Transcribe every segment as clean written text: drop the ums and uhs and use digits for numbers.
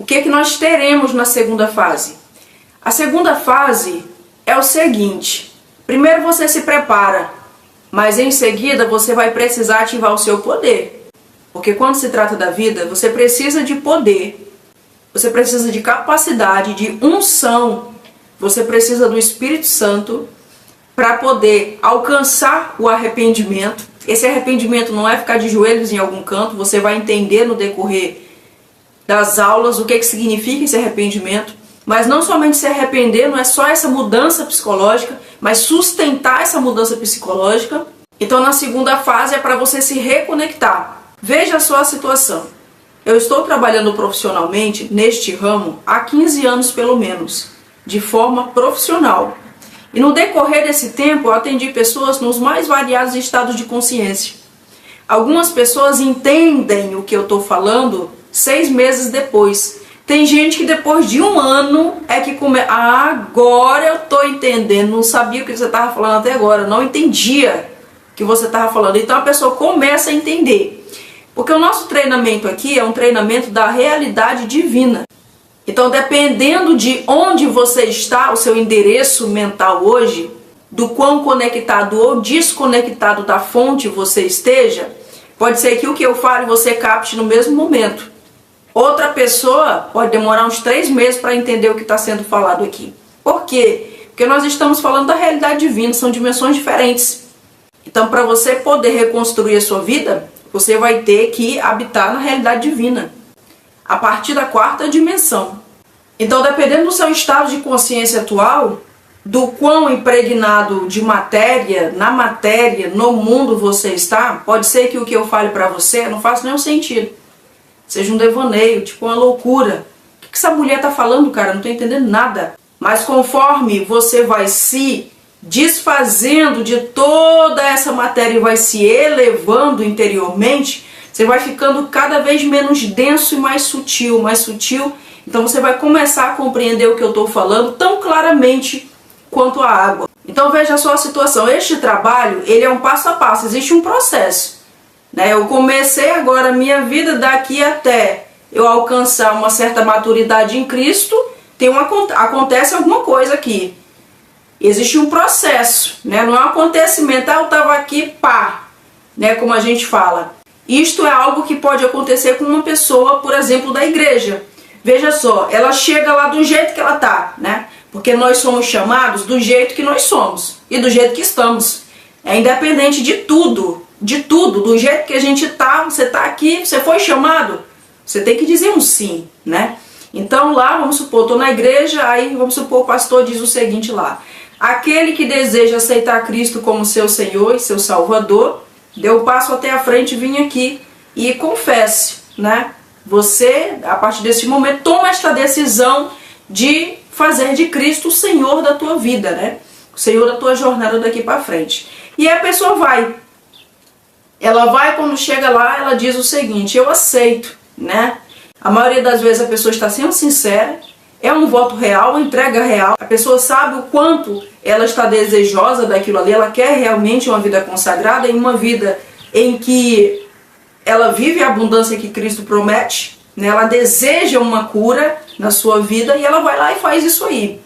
O que é que nós teremos na segunda fase? A segunda fase é o seguinte: primeiro você se prepara, mas em seguida você vai precisar ativar o seu poder. Porque quando se trata da vida, você precisa de poder, você precisa de capacidade, de unção, você precisa do Espírito Santo para poder alcançar o arrependimento. Esse arrependimento não é ficar de joelhos em algum canto, você vai entender no decorrer das aulas o que significa esse arrependimento. Mas não somente se arrepender, não é só essa mudança psicológica, mas sustentar essa mudança psicológica. Então na segunda fase é para você se reconectar. Veja só a situação. Eu estou trabalhando profissionalmente neste ramo há 15 anos pelo menos, de forma profissional. E no decorrer desse tempo eu atendi pessoas nos mais variados estados de consciência. Algumas pessoas entendem o que eu estou falando 6 meses depois. Tem gente que depois de 1 ano é que agora eu estou entendendo, não sabia o que você estava falando até agora, não entendia o que você estava falando. Então a pessoa começa a entender. Porque o nosso treinamento aqui é um treinamento da realidade divina. Então, dependendo de onde você está, o seu endereço mental hoje, do quão conectado ou desconectado da fonte você esteja, pode ser que o que eu fale você capte no mesmo momento. Outra pessoa pode demorar uns 3 meses para entender o que está sendo falado aqui. Por quê? Porque nós estamos falando da realidade divina, são dimensões diferentes. Então, para você poder reconstruir a sua vida, você vai ter que habitar na realidade divina, a partir da 4ª dimensão. Então, dependendo do seu estado de consciência atual, do quão impregnado de matéria, na matéria, no mundo você está, pode ser que o que eu fale para você não faça nenhum sentido. Seja um devaneio, tipo uma loucura. O que essa mulher está falando, cara? Eu não estou entendendo nada. Mas conforme você vai se desfazendo de toda essa matéria e vai se elevando interiormente, você vai ficando cada vez menos denso e mais sutil, mais sutil. Então você vai começar a compreender o que eu estou falando tão claramente quanto a água. Então veja só a situação. Este trabalho, ele é um passo a passo, existe um processo, né? Eu comecei agora a minha vida, daqui até eu alcançar uma certa maturidade em Cristo, acontece alguma coisa aqui. Existe um processo, né? Não é um acontecimento, eu estava aqui, pá, né? Como a gente fala. Isto é algo que pode acontecer com uma pessoa, por exemplo, da igreja. Veja só, ela chega lá do jeito que ela está, né? Porque nós somos chamados do jeito que nós somos e do jeito que estamos. É independente de tudo, do jeito que a gente está. Você está aqui, você foi chamado, você tem que dizer um sim, né? Então lá, vamos supor, estou na igreja, aí vamos supor o pastor diz o seguinte lá: aquele que deseja aceitar Cristo como seu Senhor e seu Salvador, dê um passo até a frente, vim aqui e confesse, né? Você, a partir desse momento, toma esta decisão de fazer de Cristo o Senhor da tua vida, né? O Senhor da tua jornada daqui para frente. E a pessoa vai. Ela vai, quando chega lá, ela diz o seguinte: eu aceito, né? A maioria das vezes a pessoa está sendo sincera, é um voto real, uma entrega real. A pessoa sabe o quanto ela está desejosa daquilo ali, ela quer realmente uma vida consagrada, em uma vida em que ela vive a abundância que Cristo promete, né? Ela deseja uma cura na sua vida e ela vai lá e faz isso aí.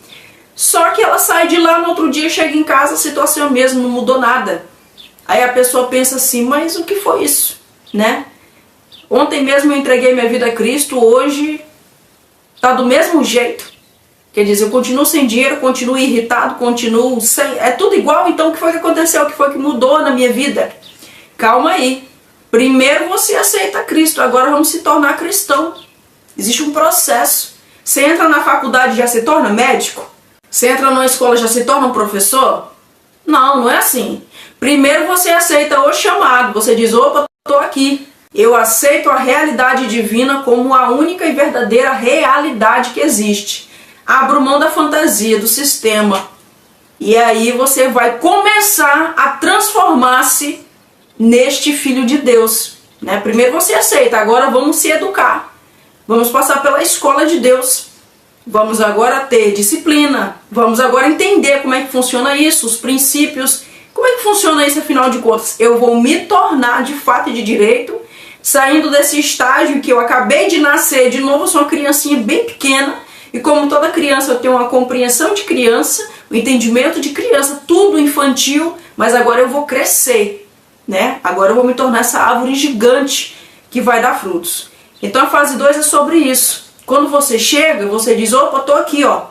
Só que ela sai de lá, no outro dia chega em casa, a situação mesmo, não mudou nada. Aí a pessoa pensa assim: mas o que foi isso, né? Ontem mesmo eu entreguei minha vida a Cristo, hoje está do mesmo jeito. Quer dizer, eu continuo sem dinheiro, continuo irritado, continuo sem... É tudo igual, então o que foi que aconteceu? O que foi que mudou na minha vida? Calma aí. Primeiro você aceita Cristo, agora vamos se tornar cristão. Existe um processo. Você entra na faculdade e já se torna médico? Você entra numa escola e já se torna um professor? Não, não é assim. Primeiro você aceita o chamado, você diz: opa, estou aqui. Eu aceito a realidade divina como a única e verdadeira realidade que existe. Abro mão da fantasia, do sistema. E aí você vai começar a transformar-se neste Filho de Deus, né? Primeiro você aceita, agora vamos se educar. Vamos passar pela escola de Deus. Vamos agora ter disciplina. Vamos agora entender como é que funciona isso, os princípios. Como é que funciona isso, afinal de contas? Eu vou me tornar de fato e de direito saindo desse estágio que eu acabei de nascer, de novo eu sou uma criancinha bem pequena, e como toda criança eu tenho uma compreensão de criança, o entendimento de criança, tudo infantil, mas agora eu vou crescer, né? Agora eu vou me tornar essa árvore gigante que vai dar frutos. Então a fase 2 é sobre isso. Quando você chega, você diz, opa, tô aqui, ó.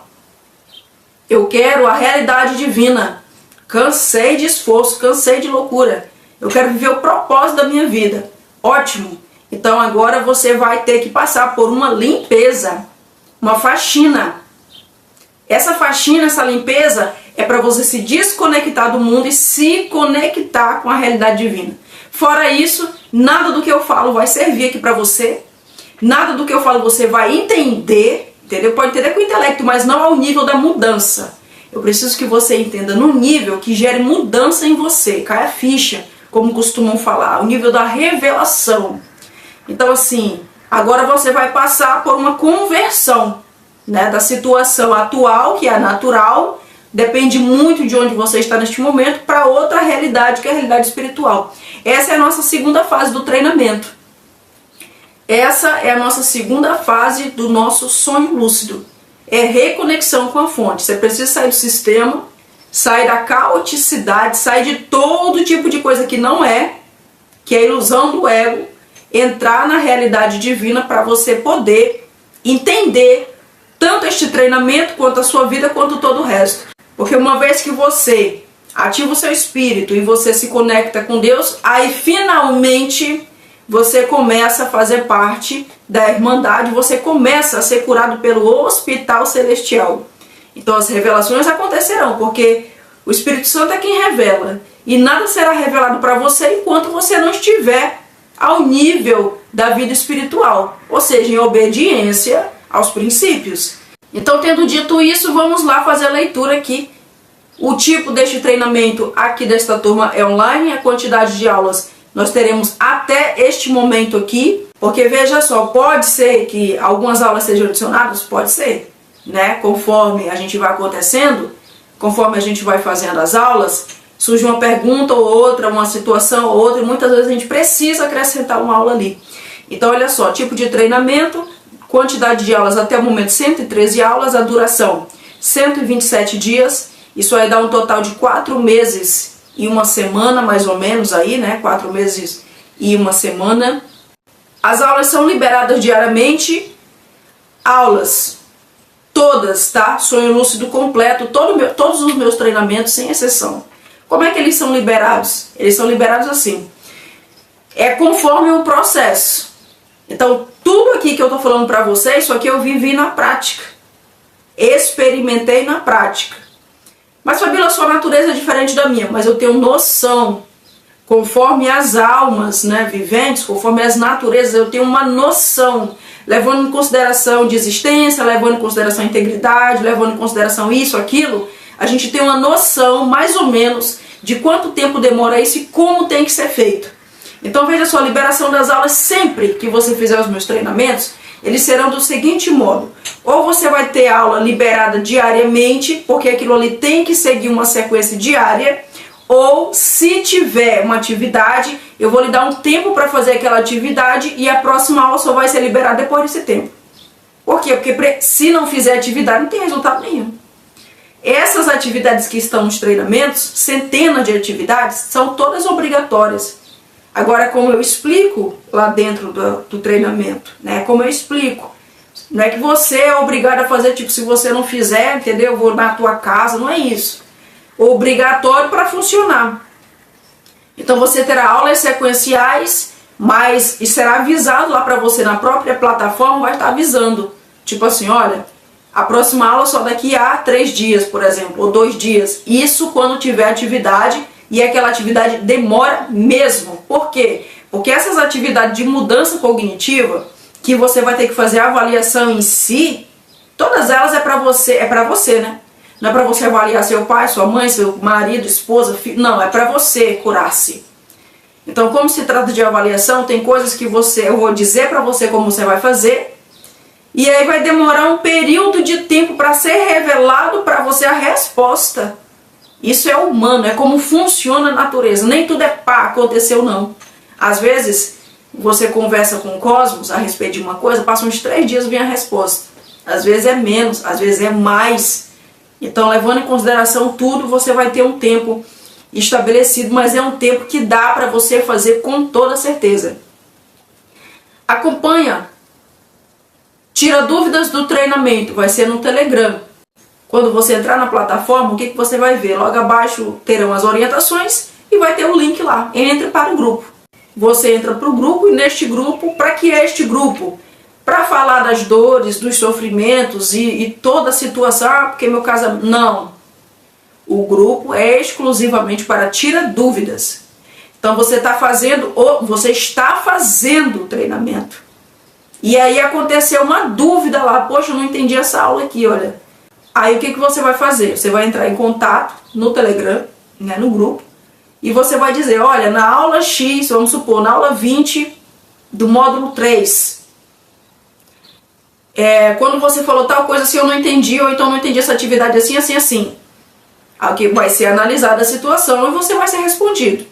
Eu quero a realidade divina. Cansei de esforço, cansei de loucura. Eu quero viver o propósito da minha vida. Ótimo. Então agora você vai ter que passar por uma limpeza, uma faxina. Essa faxina, essa limpeza é para você se desconectar do mundo e se conectar com a realidade divina. Fora isso, nada do que eu falo vai servir aqui para você. Nada do que eu falo você vai entender, entendeu? Pode entender com o intelecto, mas não ao nível da mudança. Eu preciso que você entenda no nível que gere mudança em você. Cai a ficha, como costumam falar, o nível da revelação. Então assim, agora você vai passar por uma conversão, né, da situação atual, que é a natural, depende muito de onde você está neste momento, para outra realidade, que é a realidade espiritual. Essa é a nossa segunda fase do treinamento. Essa é a nossa segunda fase do nosso sonho lúcido. É reconexão com a fonte. Você precisa sair do sistema, sair da caoticidade, sair de todo tipo de coisa que não é, que é a ilusão do ego, entrar na realidade divina para você poder entender tanto este treinamento, quanto a sua vida, quanto todo o resto. Porque uma vez que você ativa o seu espírito e você se conecta com Deus, aí finalmente você começa a fazer parte da Irmandade, você começa a ser curado pelo Hospital Celestial. Então as revelações acontecerão, porque o Espírito Santo é quem revela. E nada será revelado para você enquanto você não estiver ao nível da vida espiritual, ou seja, em obediência aos princípios. Então, tendo dito isso, vamos lá fazer a leitura aqui. O tipo deste treinamento aqui desta turma é online, a quantidade de aulas nós teremos até este momento aqui, porque veja só, pode ser que algumas aulas sejam adicionadas, pode ser, né? Conforme a gente vai acontecendo, conforme a gente vai fazendo as aulas, surge uma pergunta ou outra, uma situação ou outra, e muitas vezes a gente precisa acrescentar uma aula ali. Então, olha só, tipo de treinamento, quantidade de aulas até o momento 113 aulas, a duração 127 dias, isso aí dá um total de 4 meses e uma semana, mais ou menos aí, né? 4 meses e uma semana. As aulas são liberadas diariamente, aulas todas, tá? Sonho lúcido completo, todos os meus treinamentos, sem exceção. Como é que eles são liberados? Eles são liberados assim, é conforme o processo. Então, tudo aqui que eu tô falando pra vocês, isso aqui eu vivi na prática. Experimentei na prática. Mas, Fabíola, sua natureza é diferente da minha, mas eu tenho noção. Conforme as almas, né, viventes, conforme as naturezas, eu tenho uma noção. Levando em consideração desistência, levando em consideração integridade, levando em consideração isso, aquilo, a gente tem uma noção, mais ou menos, de quanto tempo demora isso e como tem que ser feito. Então veja só, a liberação das aulas, sempre que você fizer os meus treinamentos, eles serão do seguinte modo: ou você vai ter aula liberada diariamente, porque aquilo ali tem que seguir uma sequência diária, ou se tiver uma atividade, eu vou lhe dar um tempo para fazer aquela atividade e a próxima aula só vai ser liberada depois desse tempo. Por quê? Porque se não fizer atividade, não tem resultado nenhum. Essas atividades que estão nos treinamentos, centenas de atividades, são todas obrigatórias. Agora, como eu explico lá dentro do treinamento, né? Como eu explico, não é que você é obrigado a fazer, tipo, se você não fizer, entendeu? Eu vou na tua casa, não é isso. Obrigatório para funcionar. Então você terá aulas sequenciais, mas e será avisado lá para você na própria plataforma, vai estar avisando. Tipo assim, olha, a próxima aula só daqui a 3 dias, por exemplo, ou 2 dias. Isso quando tiver atividade. E aquela atividade demora mesmo. Por quê? Porque essas atividades de mudança cognitiva, que você vai ter que fazer a avaliação em si, todas elas é para você, né? Não é para você avaliar seu pai, sua mãe, seu marido, esposa, filho. Não, é para você curar-se. Então, como se trata de avaliação, tem coisas que eu vou dizer para você como você vai fazer, e aí vai demorar um período de tempo para ser revelado para você a resposta. Isso é humano, é como funciona a natureza. Nem tudo é pá, aconteceu não. Às vezes, você conversa com o Cosmos a respeito de uma coisa, passa uns 3 dias vem a resposta. Às vezes é menos, às vezes é mais. Então, levando em consideração tudo, você vai ter um tempo estabelecido, mas é um tempo que dá para você fazer com toda certeza. Acompanha, tira dúvidas do treinamento, vai ser no Telegram. Quando você entrar na plataforma, o que você vai ver? Logo abaixo terão as orientações e vai ter o link lá. Entre para o grupo. Você entra para o grupo e neste grupo, para que é este grupo? Para falar das dores, dos sofrimentos e toda a situação, porque meu caso... Não. O grupo é exclusivamente para tirar dúvidas. Então você está fazendo o treinamento. E aí aconteceu uma dúvida lá. Poxa, eu não entendi essa aula aqui, olha. Aí o que você vai fazer? Você vai entrar em contato no Telegram, né, no grupo. E você vai dizer, olha, na aula X, vamos supor, na aula 20 do módulo 3. Quando você falou tal coisa assim, eu não entendi, ou então não entendi essa atividade assim, assim, assim. Aqui vai ser analisada a situação e você vai ser respondido.